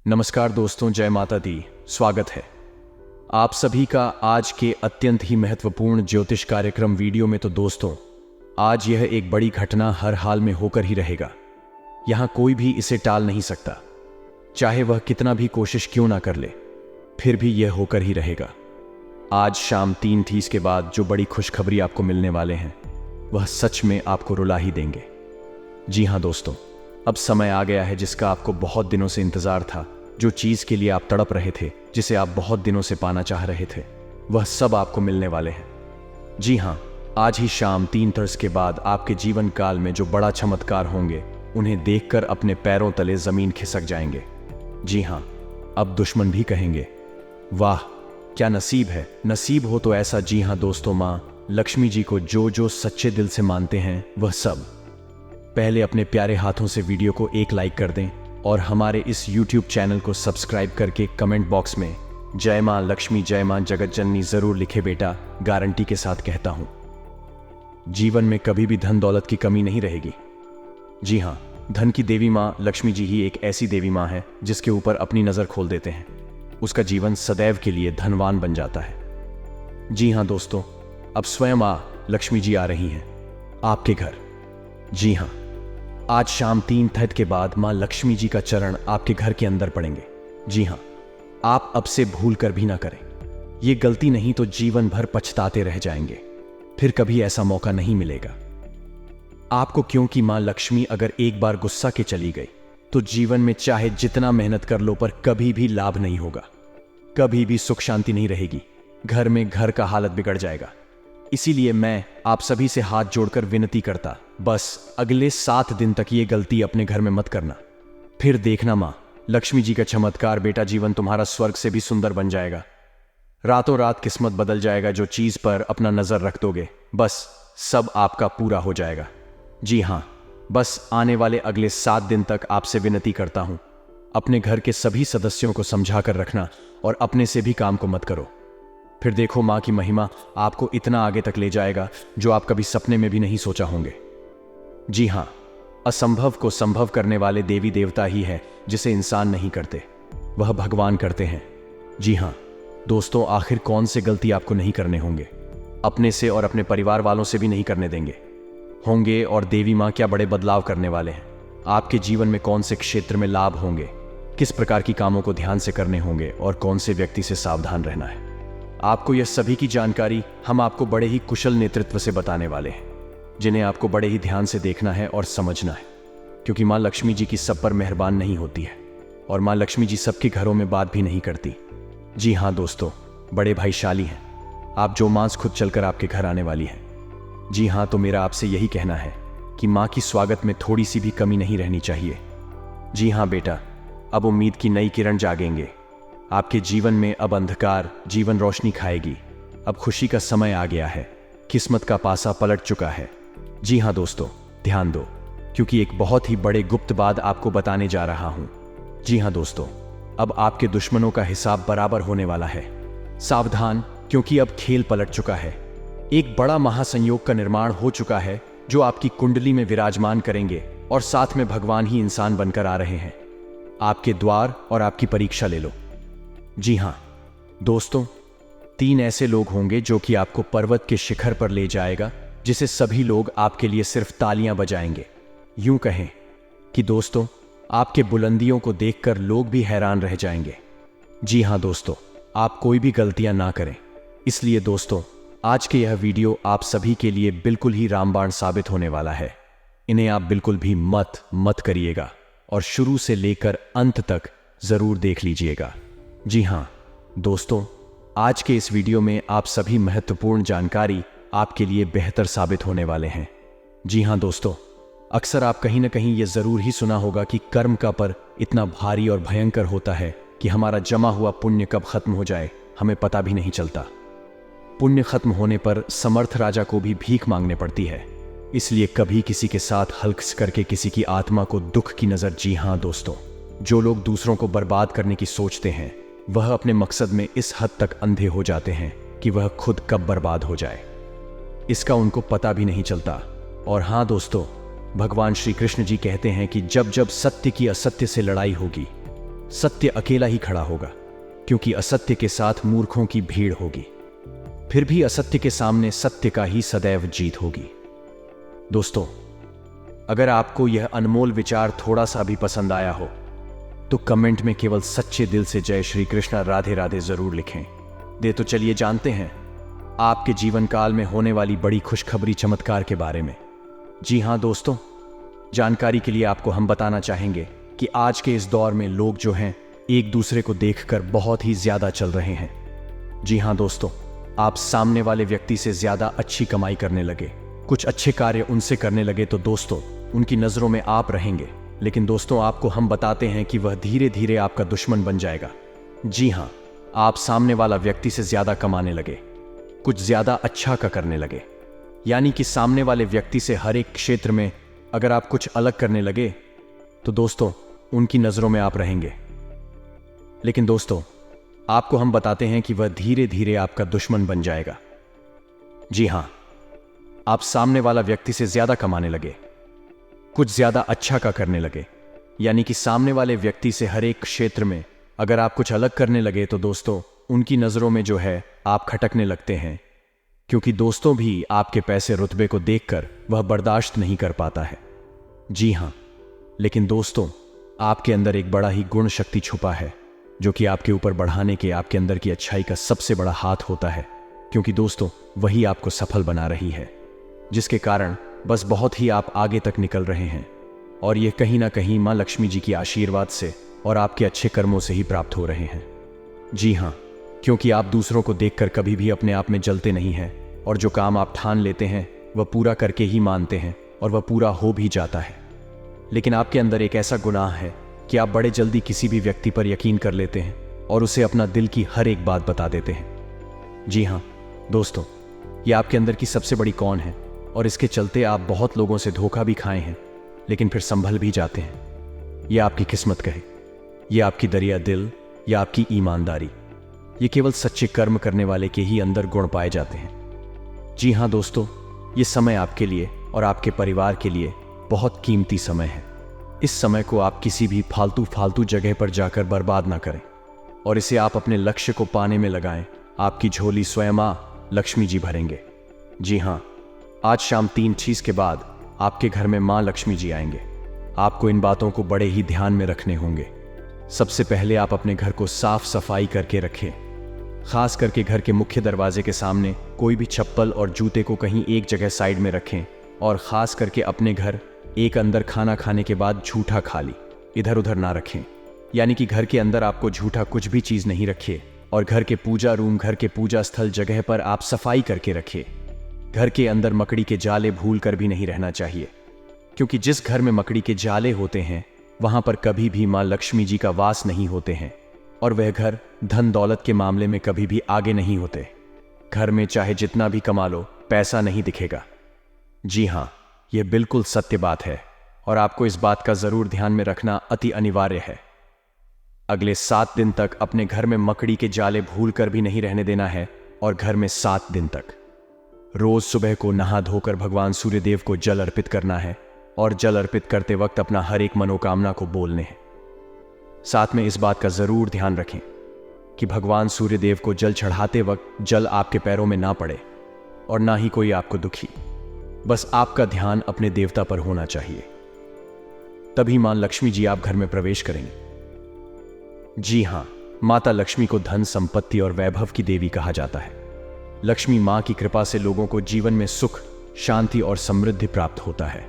नमस्कार दोस्तों, जय माता दी। स्वागत है आप सभी का आज के अत्यंत ही महत्वपूर्ण ज्योतिष कार्यक्रम वीडियो में। तो दोस्तों, आज यह एक बड़ी घटना हर हाल में होकर ही रहेगा। यहां कोई भी इसे टाल नहीं सकता, चाहे वह कितना भी कोशिश क्यों ना कर ले, फिर भी यह होकर ही रहेगा। आज शाम 3:30 के बाद जो बड़ी खुशखबरी आपको मिलने वाले हैं, वह सच में आपको रुला ही देंगे। जी हां दोस्तों, अब समय आ गया है जिसका आपको बहुत दिनों से इंतजार था। जो चीज के लिए आप तड़प रहे थे, जिसे आप बहुत दिनों से पाना चाह रहे थे, वह सब आपको मिलने वाले हैं। जी हां, आज ही शाम 3:30 के बाद आपके जीवन काल में जो बड़ा चमत्कार होंगे, उन्हें देखकर अपने पैरों तले जमीन खिसक जाएंगे। जी हां, अब दुश्मन भी कहेंगे, वाह क्या नसीब है, नसीब हो तो ऐसा। जी हां दोस्तों, मां लक्ष्मी जी को जो जो सच्चे दिल से मानते हैं, वह सब पहले अपने प्यारे हाथों से वीडियो को एक लाइक कर दें और हमारे इस YouTube चैनल को सब्सक्राइब करके कमेंट बॉक्स में जय मां लक्ष्मी, जय मां जगत जननी जरूर लिखे। बेटा, गारंटी के साथ कहता हूं, जीवन में कभी भी धन दौलत की कमी नहीं रहेगी। जी हां, धन की देवी मां लक्ष्मी जी ही एक ऐसी देवी मां है जिसके ऊपर अपनी नजर खोल देते हैं, उसका जीवन सदैव के लिए धनवान बन जाता है। जी हां दोस्तों, अब स्वयं मां लक्ष्मी जी आ रही हैं आपके घर। जी हां, आज शाम 3:30 के बाद मां लक्ष्मी जी का चरण आपके घर के अंदर पड़ेंगे। जी हां, आप अब से भूल कर भी ना करें। ये गलती नहीं तो जीवन भर पछताते रह जाएंगे, फिर कभी ऐसा मौका नहीं मिलेगा आपको। क्योंकि मां लक्ष्मी अगर एक बार गुस्सा के चली गई तो जीवन में चाहे जितना मेहनत कर लो, पर कभी भी लाभ नहीं होगा, कभी भी सुख शांति नहीं रहेगी। घर में घर का हालत बिगड़ जाएगा। इसीलिए मैं आप सभी से हाथ जोड़कर विनती करता, बस अगले 7 दिन तक ये गलती अपने घर में मत करना। फिर देखना मां लक्ष्मी जी का चमत्कार। बेटा, जीवन तुम्हारा स्वर्ग से भी सुंदर बन जाएगा। रातों रात किस्मत बदल जाएगा। जो चीज पर अपना नजर रख दोगे, बस सब आपका पूरा हो जाएगा। जी हां, बस आने वाले अगले 7 दिन तक आपसे विनती करता हूं, अपने घर के सभी सदस्यों को समझा कर रखना और अपने से भी काम को मत करो। फिर देखो मां की महिमा आपको इतना आगे तक ले जाएगा जो आप कभी सपने में भी नहीं सोचा होंगे। जी हां, असंभव को संभव करने वाले देवी देवता ही है जिसे इंसान नहीं करते, वह भगवान करते हैं। जी हां दोस्तों, आखिर कौन से गलती आपको नहीं करने होंगे, अपने से और अपने परिवार वालों से भी नहीं करने देंगे होंगे। और देवी मां क्या बड़े बदलाव करने वाले हैं आपके जीवन में। कौन से क्षेत्र में लाभ होंगे, किस प्रकार की कामों को ध्यान से करने होंगे और कौन से व्यक्ति से सावधान रहना है, आपको यह सभी की जानकारी हम आपको बड़े ही कुशल नेतृत्व से बताने वाले हैं, जिन्हें आपको बड़े ही ध्यान से देखना है और समझना है। क्योंकि मां लक्ष्मी जी की सब पर मेहरबान नहीं होती है और मां लक्ष्मी जी सबके घरों में बात भी नहीं करती। जी हां दोस्तों, बड़े भाईशाली हैं आप, जो मां खुद चलकर आपके घर आने वाली है। जी हां, तो मेरा आपसे यही कहना है कि मां की स्वागत में थोड़ी सी भी कमी नहीं रहनी चाहिए। जी हां बेटा, अब उम्मीद की नई किरण जागेंगे आपके जीवन में। अब अंधकार जीवन रोशनी खाएगी। अब खुशी का समय आ गया है, किस्मत का पासा पलट चुका है। जी हां दोस्तों, ध्यान दो, क्योंकि एक बहुत ही बड़े गुप्त बात आपको बताने जा रहा हूं। जी हां दोस्तों, अब आपके दुश्मनों का हिसाब बराबर होने वाला है। सावधान, क्योंकि अब खेल पलट चुका है। एक बड़ा महासंयोग का निर्माण हो चुका है जो आपकी कुंडली में विराजमान करेंगे और साथ में भगवान ही इंसान बनकर आ रहे हैं आपके द्वार और आपकी परीक्षा ले लो। जी हां दोस्तों, 3 ऐसे लोग होंगे जो कि आपको पर्वत के शिखर पर ले जाएगा, जिसे सभी लोग आपके लिए सिर्फ तालियां बजाएंगे। यूं कहें कि दोस्तों, आपके बुलंदियों को देखकर लोग भी हैरान रह जाएंगे। जी हां दोस्तों, आप कोई भी गलतियां ना करें। इसलिए दोस्तों, आज के यह वीडियो आप सभी के लिए बिल्कुल ही रामबाण साबित होने वाला है। इन्हें आप बिल्कुल भी मत करिएगा और शुरू से लेकर अंत तक जरूर देख लीजिएगा। जी हां दोस्तों, आज के इस वीडियो में आप सभी महत्वपूर्ण जानकारी आपके लिए बेहतर साबित होने वाले हैं। जी हां दोस्तों, अक्सर आप कहीं ना कहीं यह जरूर ही सुना होगा कि कर्म का पर इतना भारी और भयंकर होता है कि हमारा जमा हुआ पुण्य कब खत्म हो जाए हमें पता भी नहीं चलता। पुण्य खत्म होने पर समर्थ राजा को भी भीख मांगने पड़ती है। इसलिए कभी किसी के साथ हल्क करके किसी की आत्मा को दुख की नजर। जी हां दोस्तों, जो लोग दूसरों को बर्बाद करने की सोचते हैं, वह अपने मकसद में इस हद तक अंधे हो जाते हैं कि वह खुद कब बर्बाद हो जाए इसका उनको पता भी नहीं चलता। और हां दोस्तों, भगवान श्री कृष्ण जी कहते हैं कि जब जब सत्य की असत्य से लड़ाई होगी, सत्य अकेला ही खड़ा होगा, क्योंकि असत्य के साथ मूर्खों की भीड़ होगी। फिर भी असत्य के सामने सत्य का ही सदैव जीत होगी। दोस्तों, अगर आपको यह अनमोल विचार थोड़ा सा भी पसंद आया हो तो कमेंट में केवल सच्चे दिल से जय श्री कृष्णा राधे राधे जरूर लिखें। तो चलिए जानते हैं आपके जीवन काल में होने वाली बड़ी खुशखबरी चमत्कार के बारे में। जी हां दोस्तों, जानकारी के लिए आपको हम बताना चाहेंगे कि आज के इस दौर में लोग जो हैं एक दूसरे को देखकर बहुत ही ज्यादा चल रहे हैं। जी हां दोस्तों, आप सामने वाले व्यक्ति से ज्यादा अच्छी कमाई करने लगे, कुछ अच्छे कार्य उनसे करने लगे तो दोस्तों उनकी नजरों में आप रहेंगे, लेकिन दोस्तों आपको हम बताते हैं कि वह धीरे धीरे आपका दुश्मन बन जाएगा। जी हां, आप सामने वाला व्यक्ति से ज्यादा कमाने लगे, कुछ ज्यादा अच्छा का करने लगे, यानी कि सामने वाले व्यक्ति से हर एक क्षेत्र में अगर आप कुछ अलग करने लगे तो दोस्तों उनकी नजरों में आप रहेंगे। लेकिन दोस्तों आपको हम बताते हैं कि वह धीरे धीरे आपका दुश्मन बन जाएगा। जी हां, आप सामने वाला व्यक्ति से ज्यादा कमाने लगे, कुछ ज्यादा अच्छा का करने लगे, यानी कि सामने वाले व्यक्ति से हर एक क्षेत्र में अगर आप कुछ अलग करने लगे तो दोस्तों उनकी नजरों में जो है आप खटकने लगते हैं, क्योंकि दोस्तों भी आपके पैसे रुतबे को देखकर वह बर्दाश्त नहीं कर पाता है। जी हां, लेकिन दोस्तों आपके अंदर एक बड़ा ही गुण शक्ति छुपा है जो कि आपके ऊपर बढ़ाने के आपके अंदर की अच्छाई का सबसे बड़ा हाथ होता है, क्योंकि दोस्तों वही आपको सफल बना रही है, जिसके कारण बस बहुत ही आप आगे तक निकल रहे हैं। और यह कहीं ना कहीं मां लक्ष्मी जी की आशीर्वाद से और आपके अच्छे कर्मों से ही प्राप्त हो रहे हैं। जी हां, क्योंकि आप दूसरों को देखकर कभी भी अपने आप में जलते नहीं हैं और जो काम आप ठान लेते हैं वह पूरा करके ही मानते हैं और वह पूरा हो भी जाता है। लेकिन आपके अंदर एक ऐसा गुनाह है कि आप बड़े जल्दी किसी भी व्यक्ति पर यकीन कर लेते हैं और उसे अपना दिल की हर एक बात बता देते हैं। जी हां दोस्तों, यह आपके अंदर की सबसे बड़ी कौन है और इसके चलते आप बहुत लोगों से धोखा भी खाए हैं, लेकिन फिर संभल भी जाते हैं। यह आपकी किस्मत कहे, यह आपकी दरिया दिल या आपकी ईमानदारी, ये केवल सच्चे कर्म करने वाले के ही अंदर गुण पाए जाते हैं। जी हां दोस्तों, ये समय आपके लिए और आपके परिवार के लिए बहुत कीमती समय है। इस समय को आप किसी भी फालतू जगह पर जाकर बर्बाद ना करें और इसे आप अपने लक्ष्य को पाने में लगाएं। आपकी झोली स्वयं मां लक्ष्मी जी भरेंगे। जी हां, आज शाम 3 के बाद आपके घर में मां लक्ष्मी जी आएंगे। आपको इन बातों को बड़े ही ध्यान में रखने होंगे। सबसे पहले आप अपने घर को साफ सफाई करके रखें, खास करके घर के मुख्य दरवाजे के सामने कोई भी चप्पल और जूते को कहीं एक जगह साइड में रखें और खास करके अपने घर एक अंदर खाना खाने के बाद झूठा खाली इधर उधर ना रखें, यानी कि घर के अंदर आपको झूठा कुछ भी चीज नहीं रखिए और घर के पूजा रूम, घर के पूजा स्थल जगह पर आप सफाई करके रखिए। घर के अंदर मकड़ी के जाले भूल कर भी नहीं रहना चाहिए, क्योंकि जिस घर में मकड़ी के जाले होते हैं वहां पर कभी भी मां लक्ष्मी जी का वास नहीं होते हैं और वह घर धन दौलत के मामले में कभी भी आगे नहीं होते। घर में चाहे जितना भी कमा लो, पैसा नहीं दिखेगा। जी हां, यह बिल्कुल सत्य बात है और आपको इस बात का जरूर ध्यान में रखना अति अनिवार्य है। अगले 7 दिन तक अपने घर में मकड़ी के जाले भूल कर भी नहीं रहने देना है और घर में 7 दिन तक रोज सुबह को नहा धोकर भगवान सूर्यदेव को जल अर्पित करना है और जल अर्पित करते वक्त अपना हर एक मनोकामना को बोलने हैं। साथ में इस बात का जरूर ध्यान रखें कि भगवान सूर्यदेव को जल चढ़ाते वक्त जल आपके पैरों में ना पड़े और ना ही कोई आपको दुखी। बस आपका ध्यान अपने देवता पर होना चाहिए, तभी मां लक्ष्मी जी आप घर में प्रवेश करेंगे। जी हां, माता लक्ष्मी को धन संपत्ति और वैभव की देवी कहा जाता है। लक्ष्मी मां की कृपा से लोगों को जीवन में सुख, शांति और समृद्धि प्राप्त होता है।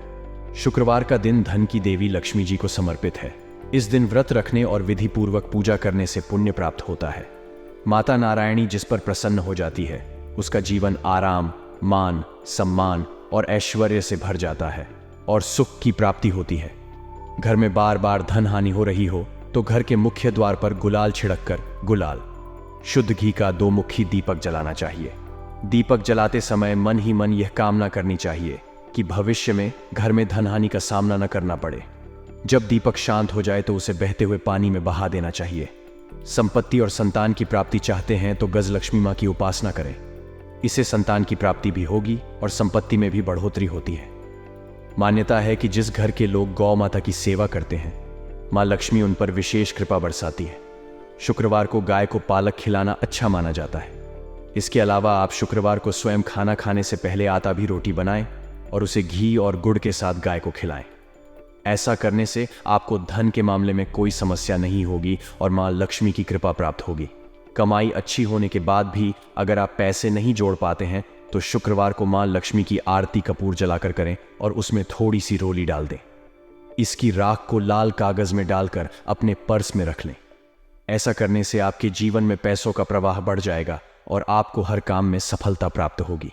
शुक्रवार का दिन धन की देवी लक्ष्मी जी को समर्पित है। इस दिन व्रत रखने और विधि पूर्वक पूजा करने से पुण्य प्राप्त होता है। माता नारायणी जिस पर प्रसन्न हो जाती है उसका जीवन आराम, मान, सम्मान और ऐश्वर्य से भर जाता है और सुख की प्राप्ति होती है। घर में बार बार धन हानि हो रही हो तो घर के मुख्य द्वार पर गुलाल छिड़ककर गुलाल, शुद्ध घी का 2 मुखी दीपक जलाना चाहिए। दीपक जलाते समय मन ही मन यह कामना करनी चाहिए कि भविष्य में घर में धन हानि का सामना न करना पड़े। जब दीपक शांत हो जाए तो उसे बहते हुए पानी में बहा देना चाहिए। संपत्ति और संतान की प्राप्ति चाहते हैं तो गज लक्ष्मी मां की उपासना करें। इससे संतान की प्राप्ति भी होगी और संपत्ति में भी बढ़ोतरी होती है। मान्यता है कि जिस घर के लोग गौ माता की सेवा करते हैं माँ लक्ष्मी उन पर विशेष कृपा बरसाती है। शुक्रवार को गाय को पालक खिलाना अच्छा माना जाता है। इसके अलावा आप शुक्रवार को स्वयं खाना खाने से पहले आटा भी रोटी बनाएं और उसे घी और गुड़ के साथ गाय को खिलाएं। ऐसा करने से आपको धन के मामले में कोई समस्या नहीं होगी और माँ लक्ष्मी की कृपा प्राप्त होगी। कमाई अच्छी होने के बाद भी अगर आप पैसे नहीं जोड़ पाते हैं तो शुक्रवार को माँ लक्ष्मी की आरती कपूर जलाकर करें और उसमें थोड़ी सी रोली डाल दें। इसकी राख को लाल कागज में डालकर अपने पर्स में रख लें। ऐसा करने से आपके जीवन में पैसों का प्रवाह बढ़ जाएगा और आपको हर काम में सफलता प्राप्त होगी।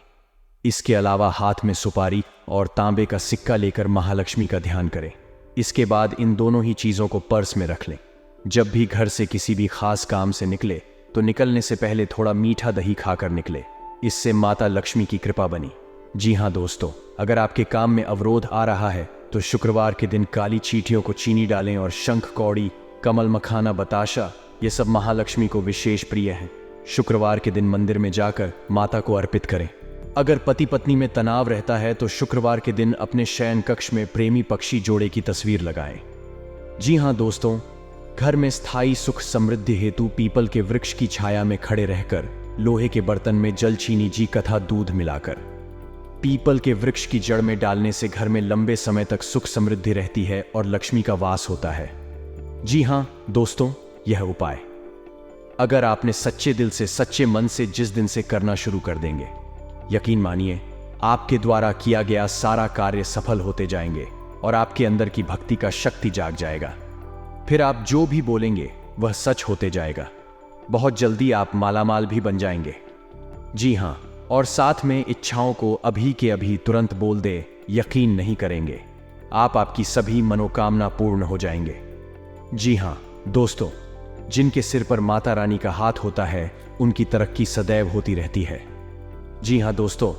इसके अलावा हाथ में सुपारी और तांबे का सिक्का लेकर महालक्ष्मी का ध्यान करें। इसके बाद इन दोनों ही चीजों को पर्स में रख लें। जब भी घर से किसी भी खास काम से निकले तो निकलने से पहले थोड़ा मीठा दही खाकर निकले। इससे माता लक्ष्मी की कृपा बनी। जी हाँ दोस्तों, अगर आपके काम में अवरोध आ रहा है तो शुक्रवार के दिन काली चींटियों को चीनी डालें और शंख कौड़ी, कमल मखाना, बताशा ये सब महालक्ष्मी को विशेष प्रिय हैं। शुक्रवार के दिन मंदिर में जाकर माता को अर्पित करें। अगर पति पत्नी में तनाव रहता है तो शुक्रवार के दिन अपने शयन कक्ष में प्रेमी पक्षी जोड़े की तस्वीर लगाएं। जी हाँ दोस्तों, घर में स्थायी सुख समृद्धि हेतु पीपल के वृक्ष की छाया में खड़े रहकर लोहे के बर्तन में जल, चीनी, जी कथा, दूध मिलाकर पीपल के वृक्ष की जड़ में डालने से घर में लंबे समय तक सुख समृद्धि रहती है और लक्ष्मी का वास होता है। जी हाँ दोस्तों, यह उपाय अगर आपने सच्चे दिल से, सच्चे मन से जिस दिन से करना शुरू कर देंगे, यकीन मानिए आपके द्वारा किया गया सारा कार्य सफल होते जाएंगे और आपके अंदर की भक्ति का शक्ति जाग जाएगा। फिर आप जो भी बोलेंगे वह सच होते जाएगा। बहुत जल्दी आप मालामाल भी बन जाएंगे। जी हाँ, और साथ में इच्छाओं को अभी के अभी तुरंत बोल दे, यकीन नहीं करेंगे आपकी सभी मनोकामना पूर्ण हो जाएंगे। जी हाँ दोस्तों, जिनके सिर पर माता रानी का हाथ होता है उनकी तरक्की सदैव होती रहती है। जी हाँ दोस्तों,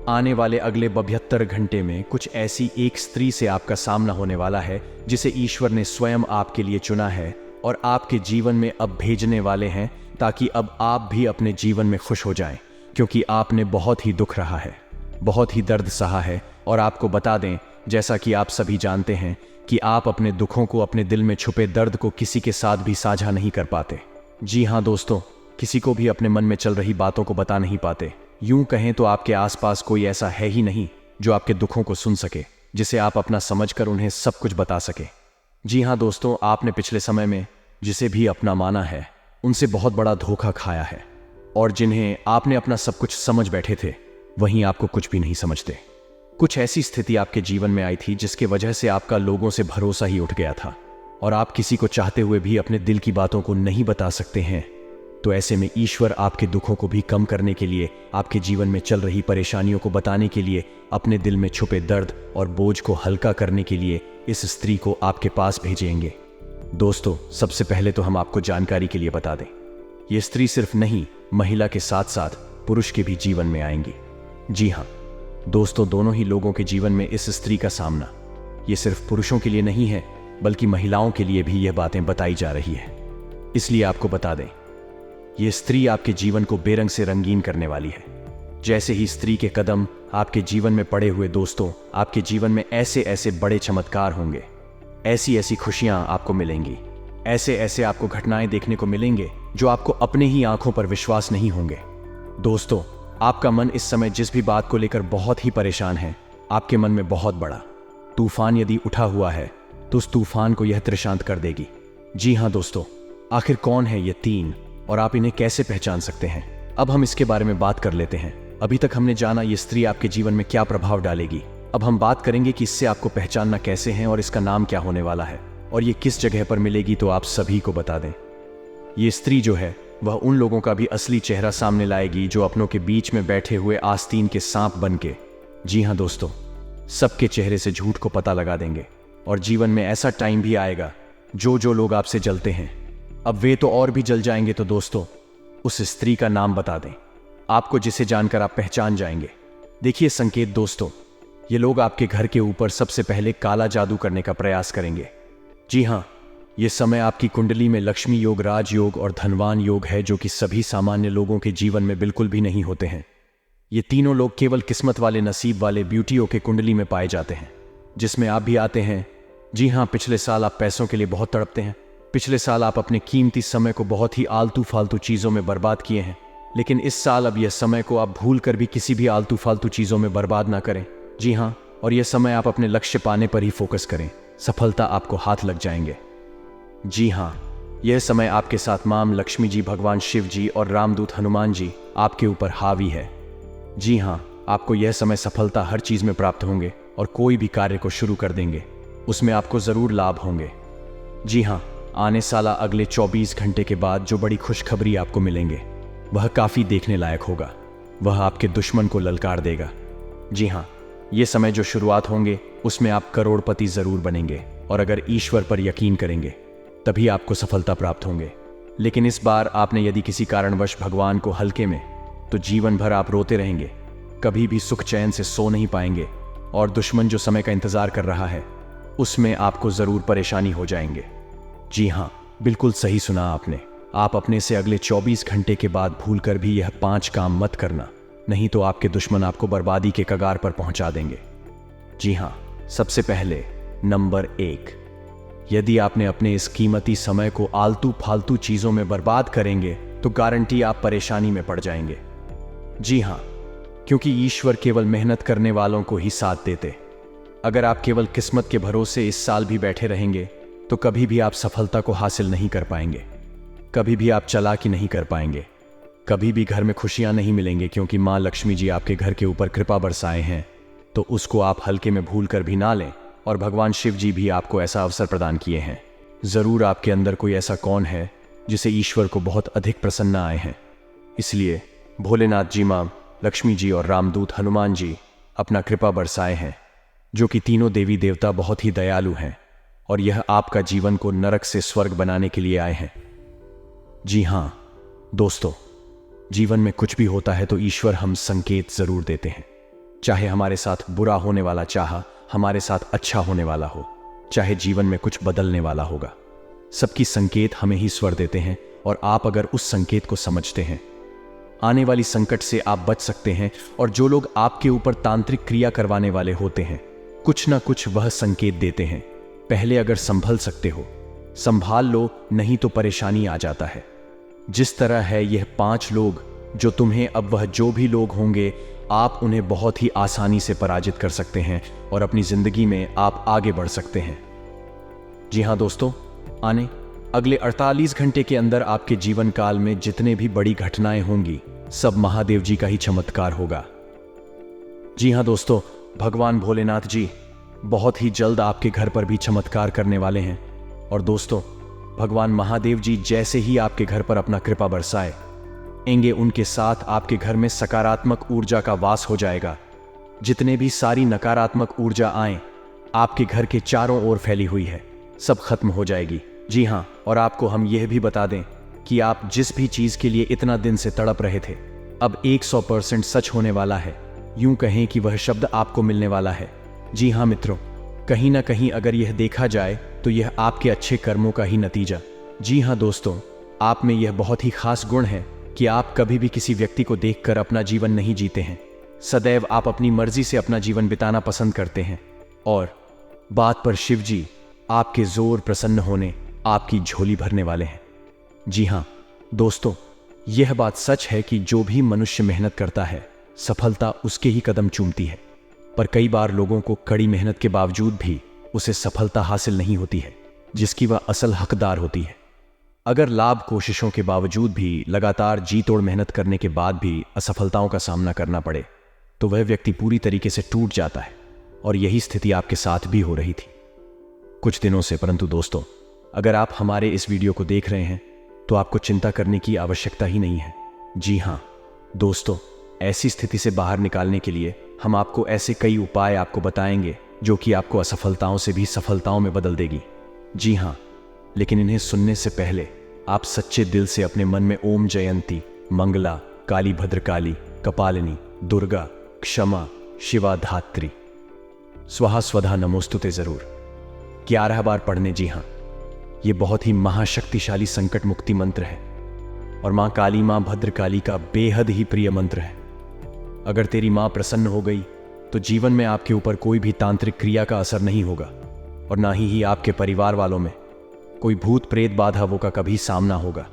आने वाले अगले 72 घंटे में कुछ ऐसी एक स्त्री से आपका सामना होने वाला है जिसे ईश्वर ने स्वयं आपके लिए चुना है और आपके जीवन में अब भेजने वाले हैं, ताकि अब आप भी अपने जीवन में खुश हो जाएं, क्योंकि आपने बहुत ही दुख रहा है, बहुत ही दर्द सहा है। और आपको बता दें, जैसा कि आप सभी जानते हैं कि आप अपने दुखों को, अपने दिल में छुपे दर्द को किसी के साथ भी साझा नहीं कर पाते। जी हाँ दोस्तों, किसी को भी अपने मन में चल रही बातों को बता नहीं पाते। यूं कहें तो आपके आसपास कोई ऐसा है ही नहीं जो आपके दुखों को सुन सके, जिसे आप अपना समझकर उन्हें सब कुछ बता सके। जी हाँ दोस्तों, आपने पिछले समय में जिसे भी अपना माना है उनसे बहुत बड़ा धोखा खाया है, और जिन्हें आपने अपना सब कुछ समझ बैठे थे वहीं आपको कुछ भी नहीं समझते। कुछ ऐसी स्थिति आपके जीवन में आई थी जिसके वजह से आपका लोगों से भरोसा ही उठ गया था और आप किसी को चाहते हुए भी अपने दिल की बातों को नहीं बता सकते हैं। तो ऐसे में ईश्वर आपके दुखों को भी कम करने के लिए, आपके जीवन में चल रही परेशानियों को बताने के लिए, अपने दिल में छुपे दर्द और बोझ को हल्का करने के लिए इस स्त्री को आपके पास भेजेंगे। दोस्तों, सबसे पहले तो हम आपको जानकारी के लिए बता दें, ये स्त्री सिर्फ नहीं, महिला के साथ साथ पुरुष के भी जीवन में आएंगी। जी हाँ दोस्तों, दोनों ही लोगों के जीवन में इस स्त्री का सामना, ये सिर्फ पुरुषों के लिए नहीं है बल्कि महिलाओं के लिए भी यह बातें बताई जा रही है। इसलिए आपको बता दें, ये स्त्री आपके जीवन को बेरंग से रंगीन करने वाली है। जैसे ही स्त्री के कदम आपके जीवन में पड़े हुए दोस्तों, आपके जीवन में ऐसे ऐसे बड़े चमत्कार होंगे, ऐसी ऐसी खुशियां आपको मिलेंगी, ऐसे ऐसे आपको घटनाएं देखने को मिलेंगे जो आपको अपने ही आंखों पर विश्वास नहीं होंगे। दोस्तों, आपका मन इस समय जिस भी बात को लेकर बहुत ही परेशान है, आपके मन में बहुत बड़ा तूफान यदि उठा हुआ है तो उस तूफान को यह त्रिशांत कर देगी। जी हाँ दोस्तों, आखिर कौन है ये तीन और आप इन्हें कैसे पहचान सकते हैं? अब हम इसके बारे में बात कर लेते हैं। अभी तक हमने जाना ये स्त्री आपके जीवन में क्या प्रभाव डालेगी। अब हम बात करेंगे कि इससे आपको पहचानना कैसे है और इसका नाम क्या होने वाला है और ये किस जगह पर मिलेगी, तो आप सभी को बता दें। ये स्त्री जो है वह उन लोगों का भी असली चेहरा सामने लाएगी जो अपनों के बीच में बैठे हुए आस्तीन के सांप बन के, जी हाँ दोस्तों, सबके चेहरे से झूठ को पता लगा देंगे। और जीवन में ऐसा टाइम भी आएगा जो लोग आपसे जलते हैं, अब वे तो और भी जल जाएंगे। तो दोस्तों, उस स्त्री का नाम बता दें आपको, जिसे जानकर आप पहचान जाएंगे। देखिए संकेत दोस्तों, ये लोग आपके घर के ऊपर सबसे पहले काला जादू करने का प्रयास करेंगे। जी हाँ, ये समय आपकी कुंडली में लक्ष्मी योग, राजयोग और धनवान योग है, जो कि सभी सामान्य लोगों के जीवन में बिल्कुल भी नहीं होते हैं। ये तीनों लोग केवल किस्मत वाले, नसीब वाले ब्यूटियों के कुंडली में पाए जाते हैं, जिसमें आप भी आते हैं। जी हाँ, पिछले साल आप पैसों के लिए बहुत तड़पते हैं। पिछले साल आप अपने कीमती समय को बहुत ही आलतू फालतू चीज़ों में बर्बाद किए हैं। लेकिन इस साल अब यह समय को आप भूल कर भी किसी भी आलतू फालतू चीज़ों में बर्बाद ना करें। जी हाँ, और यह समय आप अपने लक्ष्य पाने पर ही फोकस करें। सफलता आपको हाथ लग जाएंगे। जी हाँ, यह समय आपके साथ मां लक्ष्मी जी, भगवान शिव जी और रामदूत हनुमान जी आपके ऊपर हावी है। जी हाँ, आपको यह समय सफलता हर चीज़ में प्राप्त होंगे और कोई भी कार्य को शुरू कर देंगे, उसमें आपको ज़रूर लाभ होंगे। जी हाँ, आने साला अगले 24 घंटे के बाद जो बड़ी खुशखबरी आपको मिलेंगे वह काफ़ी देखने लायक होगा। वह आपके दुश्मन को ललकार देगा। जी हाँ, ये समय जो शुरुआत होंगे उसमें आप करोड़पति ज़रूर बनेंगे और अगर ईश्वर पर यकीन करेंगे तभी आपको सफलता प्राप्त होंगे। लेकिन इस बार आपने यदि किसी कारणवश भगवान को हल्के में, तो जीवन भर आप रोते रहेंगे, कभी भी सुख चैन से सो नहीं पाएंगे और दुश्मन जो समय का इंतज़ार कर रहा है उसमें आपको ज़रूर परेशानी हो जाएंगे। जी हाँ, बिल्कुल सही सुना आपने। आप अपने से अगले 24 घंटे के बाद भूलकर भी यह 5 काम मत करना, नहीं तो आपके दुश्मन आपको बर्बादी के कगार पर पहुंचा देंगे। जी हाँ, सबसे पहले नंबर 1, यदि आपने अपने इस कीमती समय को आलतू फालतू चीज़ों में बर्बाद करेंगे तो गारंटी आप परेशानी में पड़ जाएंगे। जी हाँ, क्योंकि ईश्वर केवल मेहनत करने वालों को ही साथ देते। अगर आप केवल किस्मत के भरोसे इस साल भी बैठे रहेंगे तो कभी भी आप सफलता को हासिल नहीं कर पाएंगे, कभी भी आप चालाकी नहीं कर पाएंगे, कभी भी घर में खुशियां नहीं मिलेंगे, क्योंकि मां लक्ष्मी जी आपके घर के ऊपर कृपा बरसाए हैं तो उसको आप हल्के में भूल कर भी ना लें। और भगवान शिव जी भी आपको ऐसा अवसर प्रदान किए हैं। ज़रूर आपके अंदर कोई ऐसा कौन है जिसे ईश्वर को बहुत अधिक प्रसन्न आए हैं। इसलिए भोलेनाथ जी, मां लक्ष्मी जी और रामदूत हनुमान जी अपना कृपा बरसाए हैं, जो कि तीनों देवी देवता बहुत ही दयालु हैं और यह आपका जीवन को नरक से स्वर्ग बनाने के लिए आए हैं। जी हाँ दोस्तों, जीवन में कुछ भी होता है तो ईश्वर हम संकेत जरूर देते हैं। चाहे हमारे साथ बुरा होने वाला, चाहे हमारे साथ अच्छा होने वाला हो, चाहे जीवन में कुछ बदलने वाला होगा, सबकी संकेत हमें ही ईश्वर देते हैं। और आप अगर उस संकेत को समझते हैं, आने वाली संकट से आप बच सकते हैं। और जो लोग आपके ऊपर तांत्रिक क्रिया करवाने वाले होते हैं, कुछ ना कुछ वह संकेत देते हैं। पहले अगर संभल सकते हो संभाल लो, नहीं तो परेशानी आ जाता है। जिस तरह है यह 5 लोग जो तुम्हें, अब वह जो भी लोग होंगे, आप उन्हें बहुत ही आसानी से पराजित कर सकते हैं और अपनी जिंदगी में आप आगे बढ़ सकते हैं। जी हाँ दोस्तों, आने अगले 48 घंटे के अंदर आपके जीवन काल में जितने भी बड़ी घटनाएं होंगी सब महादेव जी का ही चमत्कार होगा। जी हाँ दोस्तों, भगवान भोलेनाथ जी बहुत ही जल्द आपके घर पर भी चमत्कार करने वाले हैं। और दोस्तों, भगवान महादेव जी जैसे ही आपके घर पर अपना कृपा बरसाएंगे, उनके साथ आपके घर में सकारात्मक ऊर्जा का वास हो जाएगा। जितने भी सारी नकारात्मक ऊर्जा आए आपके घर के चारों ओर फैली हुई है, सब खत्म हो जाएगी। जी हाँ, और आपको हम यह भी बता दें कि आप जिस भी चीज के लिए इतना दिन से तड़प रहे थे, अब 100% सच होने वाला है। यूं कहें कि वह शब्द आपको मिलने वाला है। जी हाँ मित्रों, कहीं ना कहीं अगर यह देखा जाए तो यह आपके अच्छे कर्मों का ही नतीजा। जी हाँ दोस्तों, आप में यह बहुत ही खास गुण है कि आप कभी भी किसी व्यक्ति को देखकर अपना जीवन नहीं जीते हैं। सदैव आप अपनी मर्जी से अपना जीवन बिताना पसंद करते हैं। और बात पर शिव जी आपके जोर प्रसन्न होने आपकी झोली भरने वाले हैं। जी हाँ दोस्तों, यह बात सच है कि जो भी मनुष्य मेहनत करता है सफलता उसके ही कदम चूमती है। पर कई बार लोगों को कड़ी मेहनत के बावजूद भी उसे सफलता हासिल नहीं होती है जिसकी वह असल हकदार होती है। अगर लाभ कोशिशों के बावजूद भी लगातार जी तोड़ मेहनत करने के बाद भी असफलताओं का सामना करना पड़े तो वह व्यक्ति पूरी तरीके से टूट जाता है। और यही स्थिति आपके साथ भी हो रही थी कुछ दिनों से। परंतु दोस्तों, अगर आप हमारे इस वीडियो को देख रहे हैं तो आपको चिंता करने की आवश्यकता ही नहीं है। जी हाँ दोस्तों, ऐसी स्थिति से बाहर निकालने के लिए हम आपको ऐसे कई उपाय आपको बताएंगे जो कि आपको असफलताओं से भी सफलताओं में बदल देगी। जी हाँ, लेकिन इन्हें सुनने से पहले आप सच्चे दिल से अपने मन में ओम जयंती, मंगला, काली भद्रकाली, कपालिनी, दुर्गा, क्षमा, शिवा, धात्री, स्वाहा स्वधा नमोस्तुते जरूर 11 बार पढ़ने। जी हाँ, ये बहुत ही महाशक्तिशाली संकट मुक्ति मंत्र है और माँ काली, माँ भद्रकाली का बेहद ही प्रिय मंत्र है। अगर तेरी माँ प्रसन्न हो गई तो जीवन में आपके ऊपर कोई भी तांत्रिक क्रिया का असर नहीं होगा। और ना ही आपके परिवार वालों में कोई भूत प्रेत बाधाओं का कभी सामना होगा।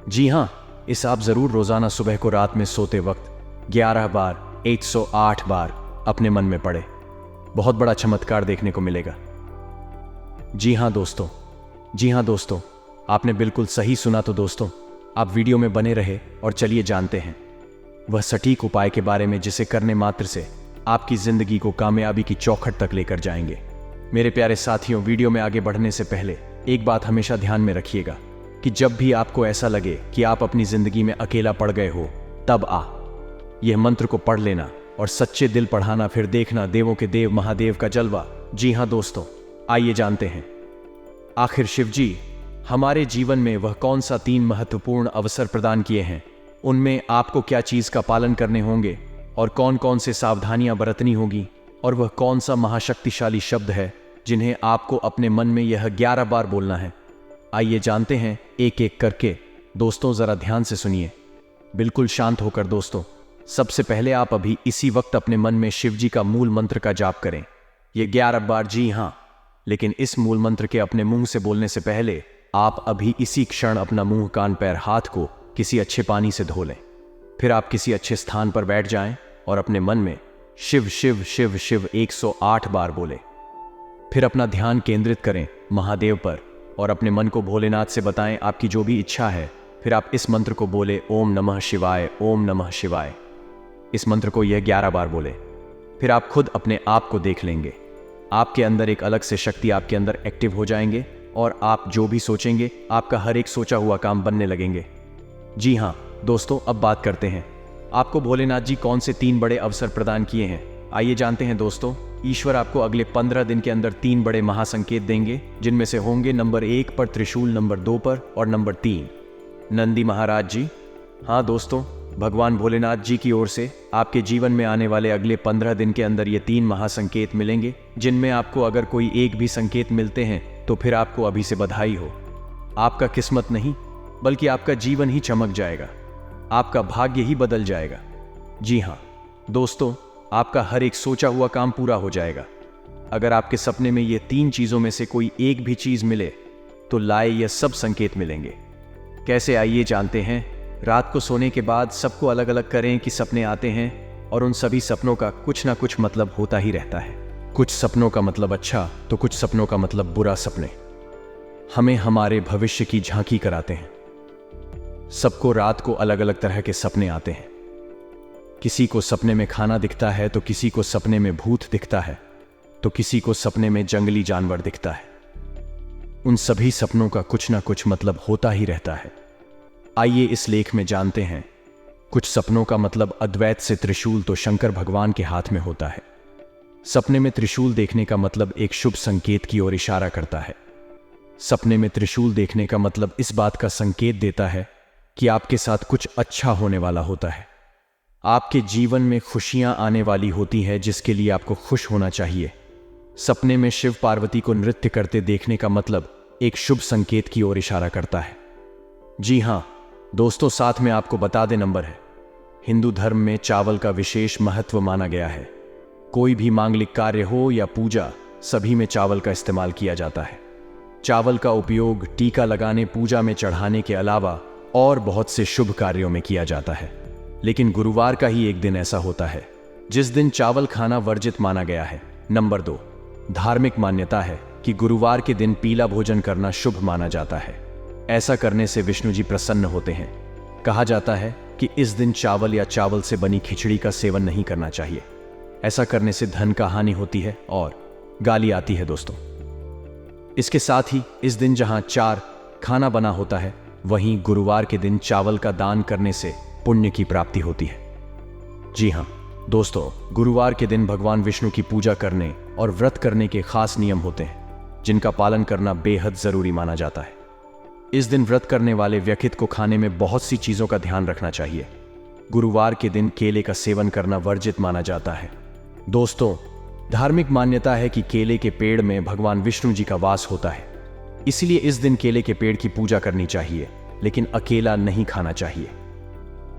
जी हाँ, इस आप जरूर रोजाना सुबह को रात में सोते वक्त 11 बार 108 बार अपने मन में पढ़े। बहुत बड़ा चमत्कार देखने को मिलेगा। जी हाँ दोस्तों, आपने बिल्कुल सही सुना। तो दोस्तों, आप वीडियो में बने रहे और चलिए जानते हैं वह सटीक उपाय के बारे में जिसे करने मात्र से आपकी जिंदगी को कामयाबी की चौखट तक लेकर जाएंगे। मेरे प्यारे साथियों, वीडियो में आगे बढ़ने से पहले एक बात हमेशा ध्यान में रखिएगा कि जब भी आपको ऐसा लगे कि आप अपनी जिंदगी में अकेला पड़ गए हो, तब यह मंत्र को पढ़ लेना और सच्चे दिल पढ़ाना, फिर देखना देवों के देव महादेव का जलवा। जी हाँ दोस्तों, आइए जानते हैं आखिर शिव जी हमारे जीवन में वह कौन सा 3 महत्वपूर्ण अवसर प्रदान किए हैं, उनमें आपको क्या चीज का पालन करने होंगे और कौन कौन से सावधानियां बरतनी होगी, और वह कौन सा महाशक्तिशाली शब्द है जिन्हें आपको अपने मन में यह 11 बार बोलना है। आइए जानते हैं एक एक करके। दोस्तों जरा ध्यान से सुनिए, बिल्कुल शांत होकर। दोस्तों, सबसे पहले आप अभी इसी वक्त अपने मन में शिव जी का मूल मंत्र का जाप करें। ये 11 बार, जी हाँ, लेकिन इस मूल मंत्र के अपने मुंह से बोलने से पहले आप अभी इसी क्षण अपना मुंह, कान, पैर, हाथ को किसी अच्छे पानी से धो लें। फिर आप किसी अच्छे स्थान पर बैठ जाएं और अपने मन में शिव शिव शिव शिव 108 बार बोले। फिर अपना ध्यान केंद्रित करें महादेव पर और अपने मन को भोलेनाथ से बताएं आपकी जो भी इच्छा है। फिर आप इस मंत्र को बोले, ओम नमः शिवाय, ओम नमः शिवाय। इस मंत्र को यह 11 बार बोले। फिर आप खुद अपने आप को देख लेंगे। आपके अंदर एक अलग से शक्ति आपके अंदर एक्टिव हो जाएंगे और आप जो भी सोचेंगे आपका हर एक सोचा हुआ काम बनने लगेंगे। जी हाँ दोस्तों, अब बात करते हैं आपको भोलेनाथ जी कौन से 3 बड़े अवसर प्रदान किए हैं। आइए जानते हैं दोस्तों। ईश्वर आपको अगले 15 दिन के अंदर 3 बड़े महासंकेत देंगे, जिनमें से होंगे नंबर 1 पर त्रिशूल, नंबर 2 पर और नंबर 3 नंदी महाराज जी। हाँ दोस्तों, भगवान भोलेनाथ जी की ओर से आपके जीवन में आने वाले अगले 15 दिन के अंदर ये 3 महासंकेत मिलेंगे, जिनमें आपको अगर कोई एक भी संकेत मिलते हैं तो फिर आपको अभी से बधाई हो। आपका किस्मत नहीं बल्कि आपका जीवन ही चमक जाएगा, आपका भाग्य ही बदल जाएगा। जी हाँ दोस्तों, आपका हर एक सोचा हुआ काम पूरा हो जाएगा। अगर आपके सपने में ये 3 चीजों में से कोई एक भी चीज मिले तो लाए यह सब संकेत मिलेंगे। कैसे, आइए जानते हैं। रात को सोने के बाद सबको अलग अलग करें कि सपने आते हैं, और उन सभी सपनों का कुछ ना कुछ मतलब होता ही रहता है। कुछ सपनों का मतलब अच्छा तो कुछ सपनों का मतलब बुरा सपने हमें हमारे भविष्य की झांकी कराते हैं। सबको रात को अलग अलग तरह के सपने आते हैं। किसी को सपने में खाना दिखता है, तो किसी को सपने में भूत दिखता है, तो किसी को सपने में जंगली जानवर दिखता है। उन सभी सपनों का कुछ ना कुछ मतलब होता ही रहता है। आइए इस लेख में जानते हैं। कुछ सपनों का मतलब अद्वैत से त्रिशूल तो शंकर भगवान के हाथ में होता है। सपने में त्रिशूल देखने का मतलब एक शुभ संकेत की ओर इशारा करता है। सपने में त्रिशूल देखने का मतलब इस बात का संकेत देता है कि आपके साथ कुछ अच्छा होने वाला होता है। आपके जीवन में खुशियां आने वाली होती हैं, जिसके लिए आपको खुश होना चाहिए। सपने में शिव पार्वती को नृत्य करते देखने का मतलब एक शुभ संकेत की ओर इशारा करता है। जी हाँ दोस्तों, साथ में आपको बता दे नंबर है। हिंदू धर्म में चावल का विशेष महत्व माना गया है। कोई भी मांगलिक कार्य हो या पूजा, सभी में चावल का इस्तेमाल किया जाता है। चावल का उपयोग टीका लगाने, पूजा में चढ़ाने के अलावा और बहुत से शुभ कार्यों में किया जाता है। लेकिन गुरुवार का ही एक दिन ऐसा होता है जिस दिन चावल खाना वर्जित माना गया है। नंबर 2, धार्मिक मान्यता है कि गुरुवार के दिन पीला भोजन करना शुभ माना जाता है। ऐसा करने से विष्णु जी प्रसन्न होते हैं। कहा जाता है कि इस दिन चावल या चावल से बनी खिचड़ी का सेवन नहीं करना चाहिए। ऐसा करने से धन का हानि होती है और गाली आती है दोस्तों। इसके साथ ही इस दिन जहां 4 खाना बना होता है, वहीं गुरुवार के दिन चावल का दान करने से पुण्य की प्राप्ति होती है। जी हाँ दोस्तों, गुरुवार के दिन भगवान विष्णु की पूजा करने और व्रत करने के खास नियम होते हैं, जिनका पालन करना बेहद जरूरी माना जाता है। इस दिन व्रत करने वाले व्यक्ति को खाने में बहुत सी चीजों का ध्यान रखना चाहिए। गुरुवार के दिन केले का सेवन करना वर्जित माना जाता है। दोस्तों, धार्मिक मान्यता है कि केले के पेड़ में भगवान विष्णु जी का वास होता है, इसलिए इस दिन केले के पेड़ की पूजा करनी चाहिए, लेकिन अकेला नहीं खाना चाहिए।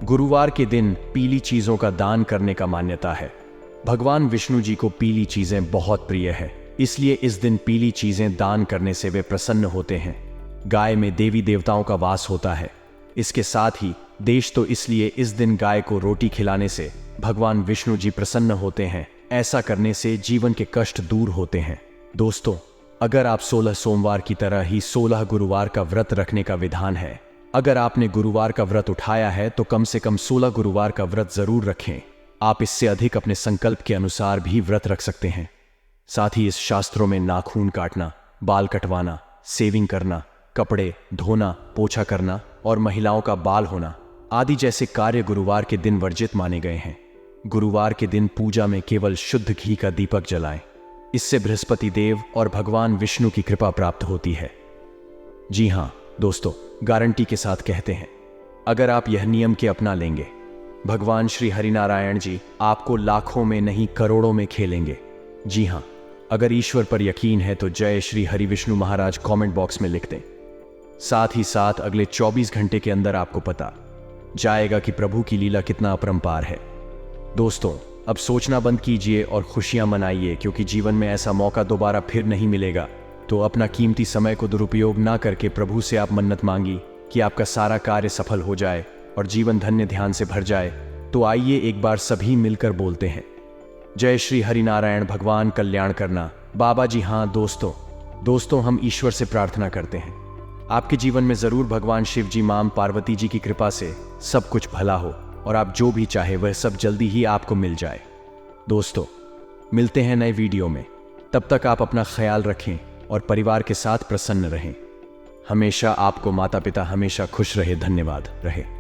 गुरुवार के दिन पीली चीजों का दान करने का मान्यता है। भगवान विष्णु जी को पीली चीजें बहुत प्रिय है, इसलिए इस दिन पीली चीजें दान करने से वे प्रसन्न होते हैं। गाय में देवी देवताओं का वास होता है। इसके साथ ही देश तो इसलिए इस दिन गाय को रोटी खिलाने से भगवान विष्णु जी प्रसन्न होते हैं। ऐसा करने से जीवन के कष्ट दूर होते हैं। दोस्तों, अगर आप 16 सोमवार की तरह ही 16 गुरुवार का व्रत रखने का विधान है। अगर आपने गुरुवार का व्रत उठाया है तो कम से कम 16 गुरुवार का व्रत जरूर रखें। आप इससे अधिक अपने संकल्प के अनुसार भी व्रत रख सकते हैं। साथ ही इस शास्त्रों में नाखून काटना, बाल कटवाना, सेविंग करना, कपड़े धोना, पोछा करना और महिलाओं का बाल होना आदि जैसे कार्य गुरुवार के दिन वर्जित माने गए हैं। गुरुवार के दिन पूजा में केवल शुद्ध घी का दीपक जलाएं। इससे बृहस्पति देव और भगवान विष्णु की कृपा प्राप्त होती है। जी हाँ दोस्तों, गारंटी के साथ कहते हैं, अगर आप यह नियम के अपना लेंगे, भगवान श्री हरिनारायण जी आपको लाखों में नहीं करोड़ों में खेलेंगे। जी हाँ, अगर ईश्वर पर यकीन है तो जय श्री हरि विष्णु महाराज कमेंट बॉक्स में लिख दें। साथ ही साथ अगले 24 घंटे के अंदर आपको पता जाएगा कि प्रभु की लीला कितना अपरंपार है। दोस्तों, अब सोचना बंद कीजिए और खुशियां मनाइए, क्योंकि जीवन में ऐसा मौका दोबारा फिर नहीं मिलेगा। तो अपना कीमती समय को दुरुपयोग ना करके प्रभु से आप मन्नत मांगी कि आपका सारा कार्य सफल हो जाए और जीवन धन्य ध्यान से भर जाए। तो आइए एक बार सभी मिलकर बोलते हैं, जय श्री हरिनारायण भगवान कल्याण करना। बाबा जी हाँ दोस्तों हम ईश्वर से प्रार्थना करते हैं आपके जीवन में जरूर भगवान शिव जी, मां पार्वती जी की कृपा से सब कुछ भला हो और आप जो भी चाहे वह सब जल्दी ही आपको मिल जाए। दोस्तों, मिलते हैं नए वीडियो में। तब तक आप अपना ख्याल रखें और परिवार के साथ प्रसन्न रहें। हमेशा आपको माता पिता हमेशा खुश रहे। धन्यवाद रहे।